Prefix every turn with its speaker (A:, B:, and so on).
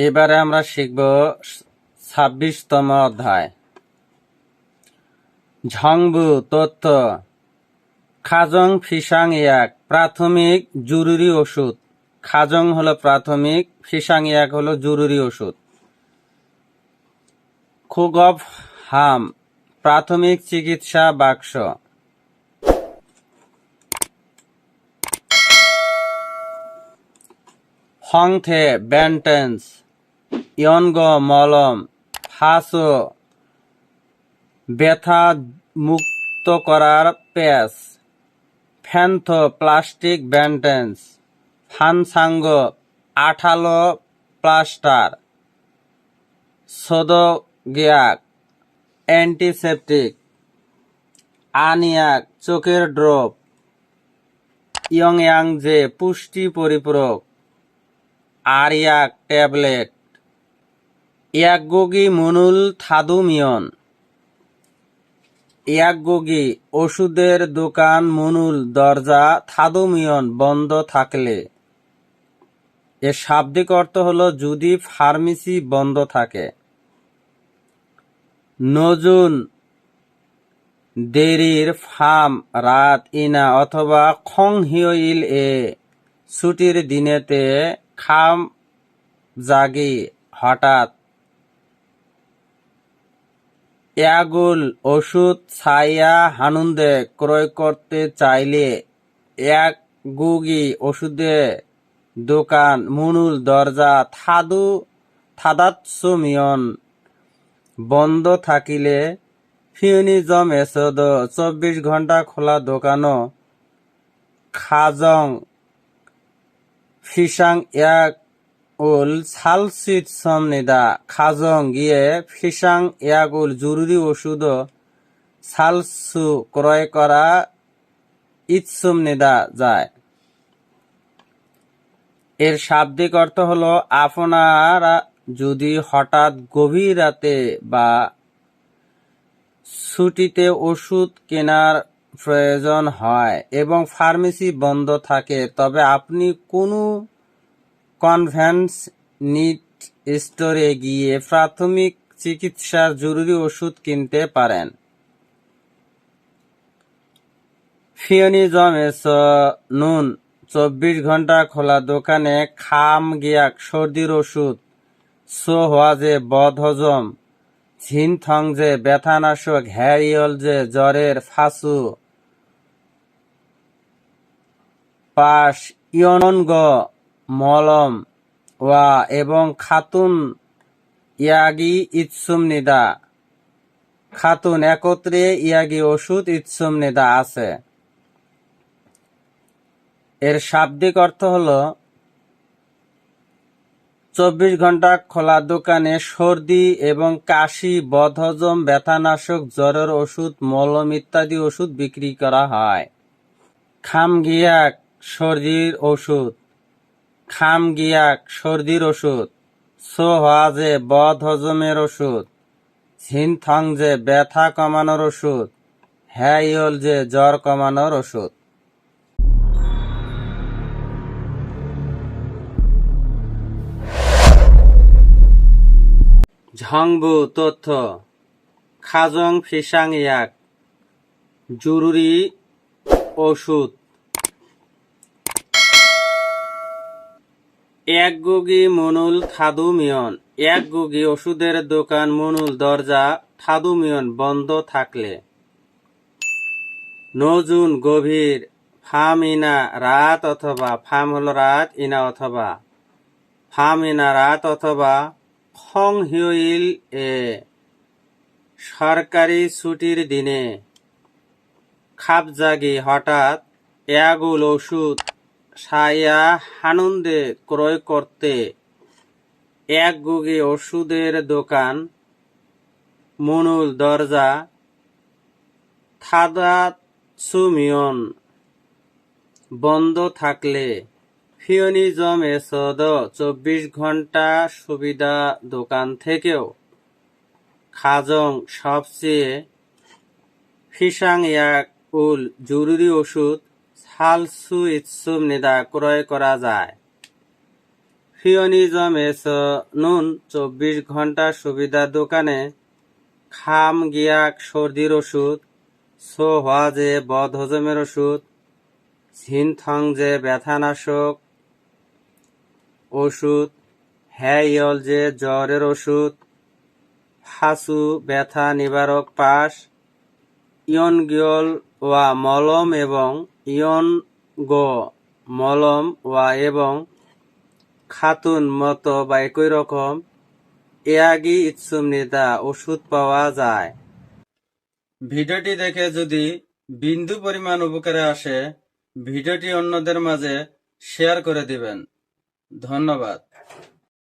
A: এবারে আমরা শিখব 26তম অধ্যায়। ঝংবু তথ্য খাজং ফিসাং ইয়াক প্রাথমিক জরুরি ওষুধ। খাজং হলো প্রাথমিক, ফিসাং ইয়াক হলো জরুরি ওষুধ। খুগব হাম প্রাথমিক চিকিৎসা বাক্স। হংথে ব্যান্টেন্স, ইয়নগ মলম, ফাসো ব্যথা মুক্ত করার প্যাচ, ফ্যান্থো প্লাস্টিক ব্যান্ডেজ, ফানসাঙ্গ আঠালো প্লাস্টার, সোদোগিয়াক অ্যান্টিসেপটিক, আনিয়াক চোখের ড্রপ, ইয়ংয়াংজে পুষ্টি পরিপূরক, আরিয়াক ট্যাবলেট, ইয়াকগোগি মুনুল থাদুমিয়ন। ইয়াকগোগি ওষুধের দোকান মুনুল দরজা থাদুমিয়ন বন্ধ থাকলে। এর শাব্দিক অর্থ হলো যদি ফার্মেসি বন্ধ থাকে। নজুন দেরির ফার্ম রাত ইনা অথবা খং হিওইল এ ছুটির দিনেতে খাম জাগি হঠাৎ। ইয়াগুল ওষুধ ছাইয়া হানুন্দে ক্রয় করতে চাইলে ইয়াকগুগি ওষুধে দোকান মুনুল দরজা থাদাৎসুমিয়ন বন্ধ থাকিলে। ফিউনিজম এসদ 24 ঘন্টা খোলা দোকানও খাজং ফিসাং ইয়াক উল সালসিৎসম নিদা। খাজং গিয়ে ফিসাং ইয়াগুল জরুরি ওষুধ সালসু ক্রয় করা ইৎসুম নিদা যায়। এর শাব্দিক অর্থ হলো আপনারা যদি হঠাৎ গভীর রাতে বা ছুটিতে ওষুধ কেনার প্রয়োজন হয় এবং ফার্মেসি বন্ধ থাকে তবে আপনি কোনো কনভেনশনিট স্টোরে গিয়ে প্রাথমিক চিকিৎসার জরুরি ওষুধ কিনতে পারেন। ফিওনিজম এস নুন 24 ঘন্টা খোলা দোকানে খাম গিয়াক সর্দির ওষুধ, সো হওয়াজে বদহজম, ঝিনথং যে ব্যথানাশক, হ্যাইয়ল যে জ্বরের ফাসু, পাশ ইয়নগ মলম ওয়া এবং খাতুন ইয়াগি ইৎসুম নিদা। খাতুন একত্রে ইয়াগি ওষুধ ইৎসুম নিদা আছে। এর শাব্দিক অর্থ হলো 24 ঘন্টা খোলা দোকানে সর্দি এবং কাশি, বদহজম, ব্যথানাশক, জ্বরের ওষুধ, মলম ইত্যাদি ওষুধ বিক্রি করা হয়। খামগিয়াক সর্দির ওষুধ, খামগিয়াক সর্দির ওষুধ, সো হওয়াজে বদহজমের ওষুধ, ঝিনথং যে ব্যথা কমানোর ওষুধ, হ্যাইয়ল যে জ্বর কমানোর ওষুধ। ঝংবু তথ্য খাজং ফিসাং ইয়াক জরুরি ওষুধ। ইয়াকগুগি মুনুল থাদুমিয়ন ইয়াকগুগি ওষুধের দোকান মুনুল দরজা থাদুমিয়ন বন্ধ থাকলে। নজুন গভীর, ফাম ইনা রাত অথবা, ফাম হলো রাত, ইনা অথবা, ফাম ইনা রাত অথবা, খং হিওইল এ সরকারি ছুটির দিনে। খাপজাগি হঠাৎ, ইয়াগুল ওষুধ ছাইয়া হানুন্দে ক্রয় করতে, ইয়াকগুগি ওষুধের দোকান মুনুল দরজা থাদাৎসুমিয়ন বন্ধ থাকলে। ফিওনিজম এসদ 24 ঘন্টা সুবিধা দোকান থেকেও খাজং সবচেয়ে ফিসাং ইয়াক উল জরুরি ওষুধ সালসু ইৎসুম নিদা ক্রয় করা যায়। ফিওনিজম এস নুন 24 ঘন্টা সুবিধা দোকানে খাম গিয়াক সর্দির ওষুধ, সো হওয়া যে বদহজমের ওষুধ, ঝিনথং যে ব্যথানাশক ওষুধ, হ্যাইয়ল যে জ্বরের ওষুধ, ফাসু ব্যথা নিবারক পাশ, ইয়নগিয়ল ওয়া মলম এবং ইয়নগ মলম ওয়া এবং খাতুন মতো বা একই রকম এয়াগি ইৎসুমনিদা ওষুধ পাওয়া যায়। ভিডিওটি দেখে যদি বিন্দু পরিমাণ উপকারে আসে ভিডিওটি অন্যদের মাঝে শেয়ার করে দিবেন। ধন্যবাদ।